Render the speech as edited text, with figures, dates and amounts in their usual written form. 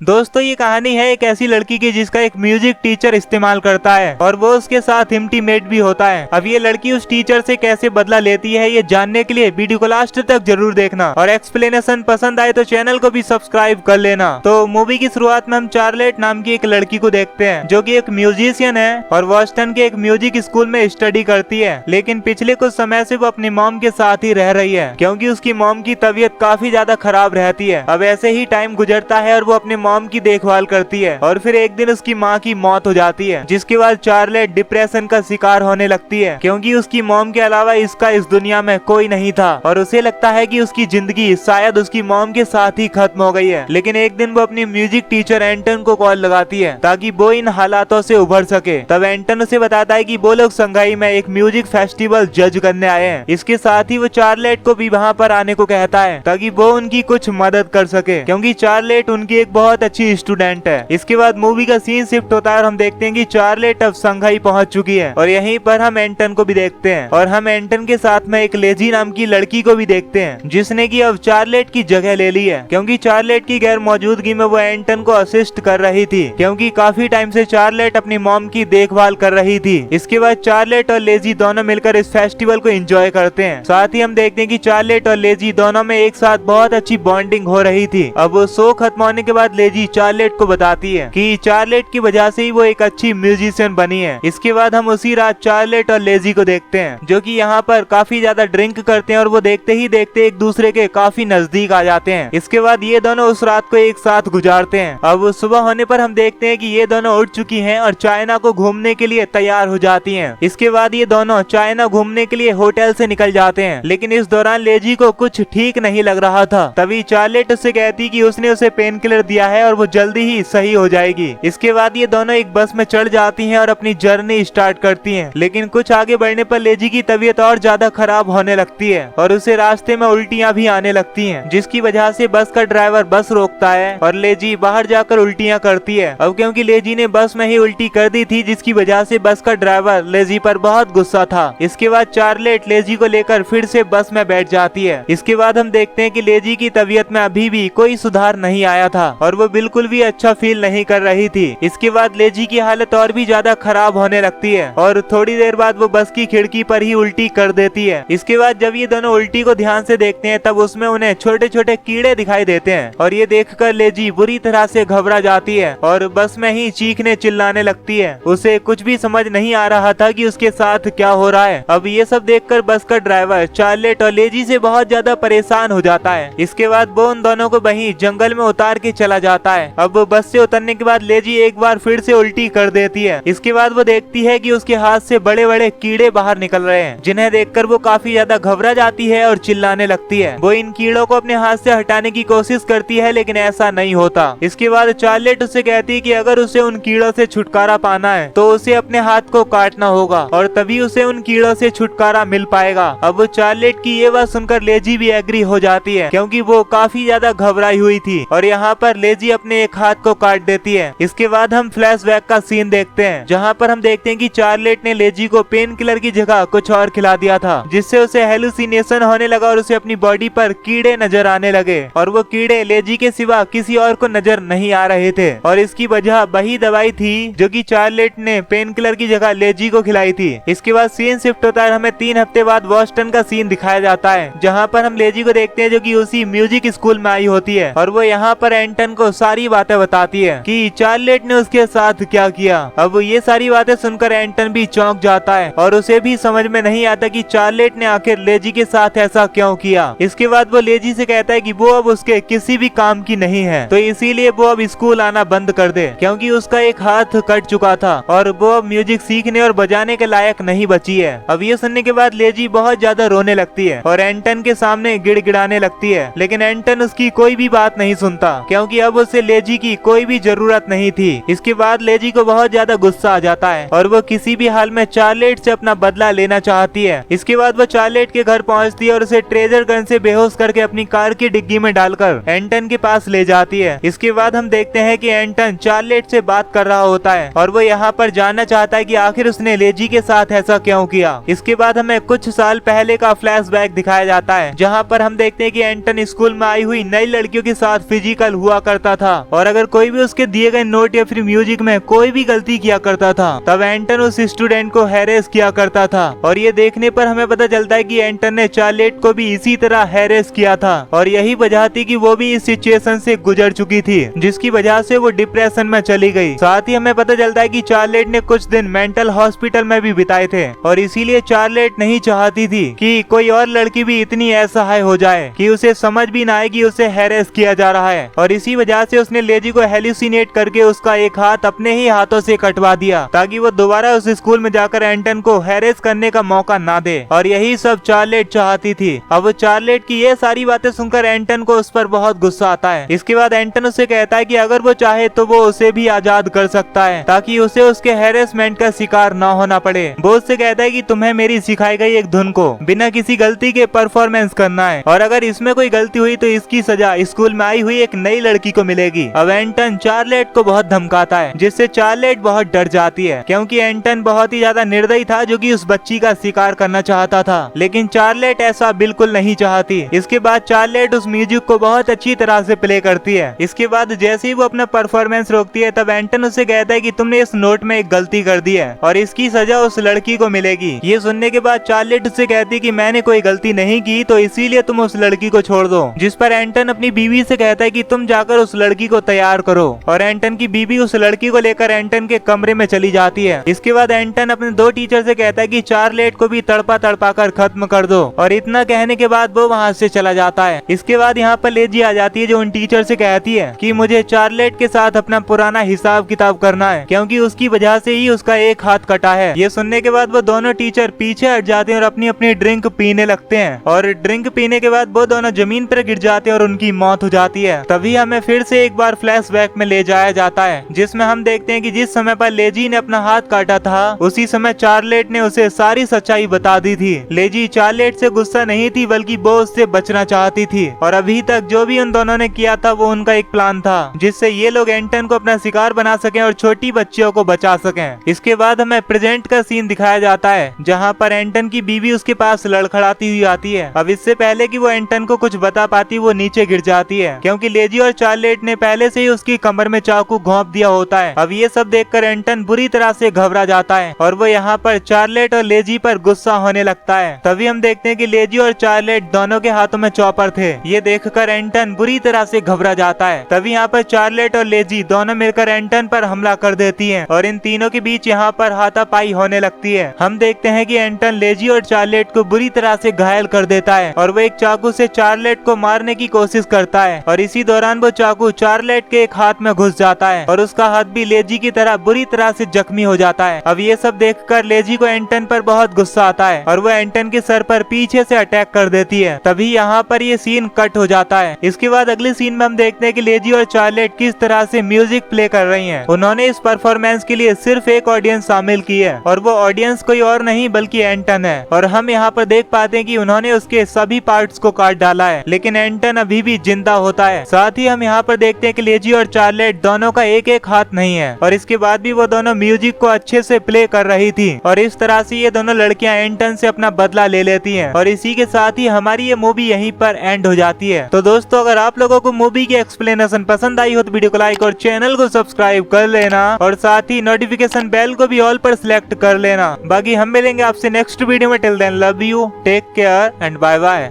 दोस्तों ये कहानी है एक ऐसी लड़की की जिसका एक म्यूजिक टीचर इस्तेमाल करता है और वो उसके साथ इंटीमेट भी होता है। अब ये लड़की उस टीचर से कैसे बदला लेती है ये जानने के लिए वीडियो को लास्ट तक जरूर देखना और एक्सप्लेनेशन पसंद आए तो चैनल को भी सब्सक्राइब कर लेना। तो मूवी की शुरुआत में हम चार्लेट नाम की एक लड़की को देखते हैं जो कि एक म्यूजिशियन है और बोस्टन के एक म्यूजिक स्कूल में स्टडी करती है, लेकिन पिछले कुछ समय से वो अपनी मॉम के साथ ही रह रही है क्योंकि उसकी मॉम की तबीयत काफी ज्यादा खराब रहती है। अब ऐसे ही टाइम गुजरता है और वो अपने मॉम की देखभाल करती है और फिर एक दिन उसकी माँ की मौत हो जाती है, जिसके बाद चार्लेट डिप्रेशन का शिकार होने लगती है क्योंकि उसकी मॉम के अलावा इसका इस दुनिया में कोई नहीं था और उसे लगता है कि उसकी जिंदगी शायद उसकी मॉम के साथ ही खत्म हो गई है। लेकिन एक दिन वो अपनी म्यूजिक टीचर एंटन को कॉल लगाती है ताकि वो इन हालातों से उभर सके। तब एंटन उसे बताता है कि वो लोग संघाई में एक म्यूजिक फेस्टिवल जज करने आए हैं। इसके साथ ही वो चार्लेट को भी वहाँ पर आने को कहता है ताकि वो उनकी कुछ मदद कर सके क्योंकि चार्लेट उनकी एक बहुत अच्छी स्टूडेंट है। इसके बाद मूवी का सीन शिफ्ट होता है और हम देखते हैं कि चार्लेट अब संघाई पहुंच चुकी है और यहीं पर हम एंटन को भी देखते हैं और हम एंटन के साथ में एक लेजी नाम की लड़की को भी देखते हैं जिसने की अब चार्लेट की जगह ले ली है क्योंकि चार्लेट की गैर मौजूदगी में वो एंटन को असिस्ट कर रही थी क्योंकि काफी टाइम से चार्लेट अपनी मॉम की देखभाल कर रही थी। इसके बाद चार्लेट और लेजी दोनों मिलकर इस फेस्टिवल को एंजॉय करते हैं। साथ ही हम देखते हैं कि चार्लेट और लेजी दोनों में एक साथ बहुत अच्छी बॉन्डिंग हो रही थी। अब वो शो खत्म होने के बाद लेजी चार्लेट को बताती है कि चार्लेट की वजह से ही वो एक अच्छी म्यूजिशियन बनी है। इसके बाद हम उसी रात चार्लेट और लेजी को देखते हैं जो कि यहाँ पर काफी ज्यादा ड्रिंक करते हैं और वो देखते ही देखते एक दूसरे के काफी नजदीक आ जाते हैं। इसके बाद ये दोनों उस रात को एक साथ गुजारते हैं। अब सुबह होने पर हम देखते हैं कि ये दोनों उठ चुकी हैं और चाइना को घूमने के लिए तैयार हो जाती हैं। इसके बाद ये दोनों चाइना घूमने के लिए होटल से निकल जाते हैं, लेकिन इस दौरान लेजी को कुछ ठीक नहीं लग रहा था। तभी चार्लेट उससे कहती कि उसने उसे पेन किलर दिया है और वो जल्दी ही सही हो जाएगी। इसके बाद ये दोनों एक बस में चढ़ जाती हैं और अपनी जर्नी स्टार्ट करती हैं, लेकिन कुछ आगे बढ़ने पर लेजी की तबीयत और ज्यादा खराब होने लगती है और उसे रास्ते में उल्टियां भी आने लगती हैं, जिसकी वजह से बस का ड्राइवर बस रोकता है और लेजी बाहर जाकर उल्टियां करती है। अब क्योंकि लेजी ने बस में ही उल्टी कर दी थी, जिसकी वजह से बस का ड्राइवर लेजी पर बहुत गुस्सा था। इसके बाद चार्लेट लेजी को लेकर फिर से बस में बैठ जाती है। इसके बाद हम देखते हैं कि लेजी की तबीयत में अभी भी कोई सुधार नहीं आया था और वो बिल्कुल भी अच्छा फील नहीं कर रही थी। इसके बाद लेजी की हालत और भी ज्यादा खराब होने लगती है और थोड़ी देर बाद वो बस की खिड़की पर ही उल्टी कर देती है। इसके बाद जब ये दोनों उल्टी को ध्यान से देखते हैं तब उसमें उन्हें छोटे छोटे कीड़े दिखाई देते हैं और ये देखकर लेजी बुरी तरह से घबरा जाती है और बस में ही चीखने चिल्लाने लगती है। उसे कुछ भी समझ नहीं आ रहा था कि उसके साथ क्या हो रहा है। अब ये सब देखकर बस का ड्राइवर चार्लेट और लेजी से बहुत ज्यादा परेशान हो जाता है। इसके बाद वो उन दोनों को वहीं जंगल में उतार के चला जाता है। अब बस से उतरने के बाद लेजी एक बार फिर से उल्टी कर देती है। इसके बाद वो देखती है कि उसके हाथ से बड़े बड़े कीड़े बाहर निकल रहे हैं, जिन्हें देखकर वो काफी ज्यादा घबरा जाती है और चिल्लाने लगती है। वो इन कीड़ों को अपने हाथ से हटाने की कोशिश करती है, लेकिन ऐसा नहीं होता। इसके बाद चार्लेट उससे कहती है कि अगर उसे उन कीड़ों से छुटकारा पाना है तो उसे अपने हाथ को काटना होगा और तभी उसे उन कीड़ों से छुटकारा मिल पाएगा। अब चार्लेट की ये बात सुनकर लेजी भी एग्री हो जाती है क्योंकि वो काफी ज्यादा घबराई हुई थी और यहाँ पर लेजी अपने एक हाथ को काट देती है। इसके बाद हम फ्लैशबैक का सीन देखते हैं जहाँ पर हम देखते हैं कि चार्लेट ने लेजी को पेन किलर की जगह कुछ और खिला दिया था, जिससे उसे हेलुसिनेशन होने लगा और उसे अपनी बॉडी पर कीड़े नजर आने लगे और वो कीड़े लेजी के सिवा किसी और को नजर नहीं आ रहे थे और इसकी वजह वही दवाई थी जो कि चार्लेट ने पेन किलर की जगह लेजी को खिलाई थी। इसके बाद सीन शिफ्ट होता है, हमें 3 हफ्ते बाद बोस्टन का सीन दिखाया जाता है जहाँ पर हम लेजी को देखते हैं जो कि उसी म्यूजिक स्कूल में आई होती है और वो यहाँ पर एंटन को सारी बातें बताती है कि चार्लेट ने उसके साथ क्या किया। अब ये सारी बातें सुनकर एंटन भी चौंक जाता है और उसे भी समझ में नहीं आता कि चार्लेट ने आखिर लेजी के साथ ऐसा क्यों किया। इसके बाद वो लेजी से कहता है कि वो अब उसके किसी भी काम की नहीं है, तो इसीलिए वो अब स्कूल आना बंद कर दे क्योंकि उसका एक हाथ कट चुका था और वो अब म्यूजिक सीखने और बजाने के लायक नहीं बची है। अब ये सुनने के बाद लेजी बहुत ज्यादा रोने लगती है और एंटन के सामने गिड़गिड़ाने लगती है, लेकिन एंटन उसकी कोई भी बात नहीं सुनता क्योंकि अब उसे लेजी की कोई भी जरूरत नहीं थी। इसके बाद लेजी को बहुत ज्यादा गुस्सा आ जाता है और वो किसी भी हाल में चार्लेट से अपना बदला लेना चाहती है। इसके बाद वो चार्लेट के घर पहुंचती है और उसे ट्रेजर गन से बेहोश करके अपनी कार की डिग्गी में डालकर एंटन के पास ले जाती है। इसके बाद हम देखते हैं कि एंटन चार्लेट से बात कर रहा होता है और वो यहाँ पर जानना चाहता है कि आखिर उसने लेजी के साथ ऐसा क्यों किया। इसके बाद हमें कुछ साल पहले का फ्लैशबैक दिखाया जाता है जहाँ पर हम देखते हैं कि एंटन स्कूल में आई हुई नई लड़कियों के साथ फिजिकल हुआ करता करता था और अगर कोई भी उसके दिए गए नोट या फिर म्यूजिक में कोई भी गलती किया करता था तब एंटन उस स्टूडेंट को हैरेस किया करता था। और ये देखने पर हमें पता चलता है कि एंटन ने चार्लेट को भी इसी तरह हैरेस किया था और यही वजह थी कि वो भी इस सिचुएशन से गुजर चुकी थी जिसकी वजह से वो डिप्रेशन में चली गई। साथ ही हमें पता चलता है कि चार्लेट ने कुछ दिन मेंटल हॉस्पिटल में भी बिताए थे और इसीलिए चार्लेट नहीं चाहती थी कि कोई और लड़की भी इतनी असहाय हो जाए कि उसे समझ भी ना आए कि उसे हैरेस किया जा रहा है। और इसी वजह से उसने लेजी को हेलुसिनेट करके उसका एक हाथ अपने ही हाथों से कटवा दिया ताकि वो दोबारा उस स्कूल में जाकर एंटन को हैरेस करने का मौका ना दे। और यही सब चार्लेट चाहती थी। अब चार्लेट की ये सारी बातें सुनकर एंटन को उस पर बहुत गुस्सा आता है। इसके बाद एंटन उसे कहता है कि अगर वो चाहे तो वो उसे भी आजाद कर सकता है ताकि उसे उसके हैरेसमेंट का शिकार न होना पड़े। वो उससे कहता है कि तुम्हें मेरी सिखाई गई एक धुन को बिना किसी गलती के परफॉर्मेंस करना है और अगर इसमें कोई गलती हुई तो इसकी सजा स्कूल में आई हुई एक नई लड़की को मिलेगी। अब एंटन चार्लेट को बहुत धमकाता है जिससे चार्लेट बहुत डर जाती है क्योंकि एंटन बहुत ही ज्यादा निर्दयी था जो कि उस बच्ची का शिकार करना चाहता था, लेकिन चार्लेट ऐसा बिल्कुल नहीं चाहती। इसके बाद चार्लेट उस म्यूजिक को बहुत अच्छी तरह से प्ले करती है। इसके बाद जैसे ही वो अपना परफॉर्मेंस रोकती है तब एंटन उससे कहता है कि तुमने इस नोट में एक गलती कर दी है और इसकी सजा उस लड़की को मिलेगी। ये सुनने के बाद चार्लेट उससे कहती कि मैंने कोई गलती नहीं की तो इसीलिए तुम उस लड़की को छोड़ दो। जिस पर एंटन अपनी बीवी से कहता है कि तुम जाकर उस लड़की को तैयार करो और एंटन की बीवी उस लड़की को लेकर एंटन के कमरे में चली जाती है। इसके बाद एंटन अपने दो टीचर से कहता है कि चार्लेट को भी तड़पा तड़पा कर खत्म कर दो और इतना कहने के बाद वो वहाँ से चला जाता है। इसके बाद यहाँ पर लेजी आ जाती है जो उन टीचर से कहती है कि मुझे चार्लेट के साथ अपना पुराना हिसाब किताब करना है क्योंकि उसकी वजह से ही उसका एक हाथ कटा है। ये सुनने के बाद वो दोनों टीचर पीछे हट जाते हैं और अपनी अपनी ड्रिंक पीने लगते हैं और ड्रिंक पीने के बाद वो दोनों जमीन पर गिर जाते हैं और उनकी मौत हो जाती है। तभी हमें फिर से एक बार फ्लैशबैक में ले जाया जाता है जिसमें हम देखते हैं कि जिस समय पर लेजी ने अपना हाथ काटा था उसी समय चार्लेट ने उसे सारी सच्चाई बता दी थी। लेजी चार्लेट से गुस्सा नहीं थी बल्कि वो उससे बचना चाहती थी और अभी तक जो भी उन दोनों ने किया था वो उनका एक प्लान था जिससे ये लोग एंटन को अपना शिकार बना सकें और छोटी बच्चियों को बचा सकें। इसके बाद हमें प्रेजेंट का सीन दिखाया जाता है जहाँ पर एंटन की बीवी उसके पास लड़खड़ाती हुई आती है। अब इससे पहले कि वो एंटन को कुछ बता पाती वो नीचे गिर जाती है क्योंकि लेजी और चार्लेट ने पहले से ही उसकी कमर में चाकू घोंप दिया होता है। अब ये सब देखकर एंटन बुरी तरह से घबरा जाता है और वो यहाँ पर चार्लेट और लेजी पर गुस्सा होने लगता है। तभी हम देखते हैं कि लेजी और चार्लेट दोनों के हाथों में चॉपर थे। ये देखकर एंटन बुरी तरह से घबरा जाता है। तभी यहाँ पर चार्लेट और लेजी दोनों मिलकर एंटन पर हमला कर देती हैं और इन तीनों के बीच यहाँ पर हाथापाई होने लगती है। हम देखते हैं कि एंटन लेजी और चार्लेट को बुरी तरह से घायल कर देता है और वो एक चाकू से चार्लेट को मारने की कोशिश करता है और इसी दौरान वो चाकू चार्लेट के एक हाथ में घुस जाता है और उसका हाथ भी लेजी की तरह बुरी तरह से जख्मी हो जाता है। अब ये सब देखकर लेजी को एंटन पर बहुत गुस्सा आता है और वो एंटन के सर पर पीछे से अटैक कर देती है। तभी यहाँ पर ये सीन कट हो जाता है। इसके बाद अगले सीन में हम देखते हैं कि लेजी और चार्लेट किस तरह से म्यूजिक प्ले कर रही हैं। उन्होंने इस परफॉर्मेंस के लिए सिर्फ एक ऑडियंस शामिल की है और वो ऑडियंस कोई और नहीं बल्कि एंटन है और हम यहाँ पर देख पाते हैं कि उन्होंने उसके सभी पार्ट्स को काट डाला है लेकिन एंटन अभी भी जिंदा होता है। साथ ही हम यहाँ पर देखते हैं कि लेजी और चार्लेट दोनों का एक एक हाथ नहीं है और इसके बाद भी वो दोनों म्यूजिक को अच्छे से प्ले कर रही थी और इस तरह से ये दोनों लड़कियां एंटन से अपना बदला ले लेती हैं और इसी के साथ ही हमारी ये मूवी यहीं पर एंड हो जाती है। तो दोस्तों अगर आप लोगों को मूवी की एक्सप्लेनेशन पसंद आई हो तो वीडियो को लाइक और चैनल को सब्सक्राइब कर लेना और साथ ही नोटिफिकेशन बेल को भी ऑल पर सिलेक्ट कर लेना। बाकी हम मिलेंगे आपसे नेक्स्ट वीडियो में। Till then love you, take care and bye bye.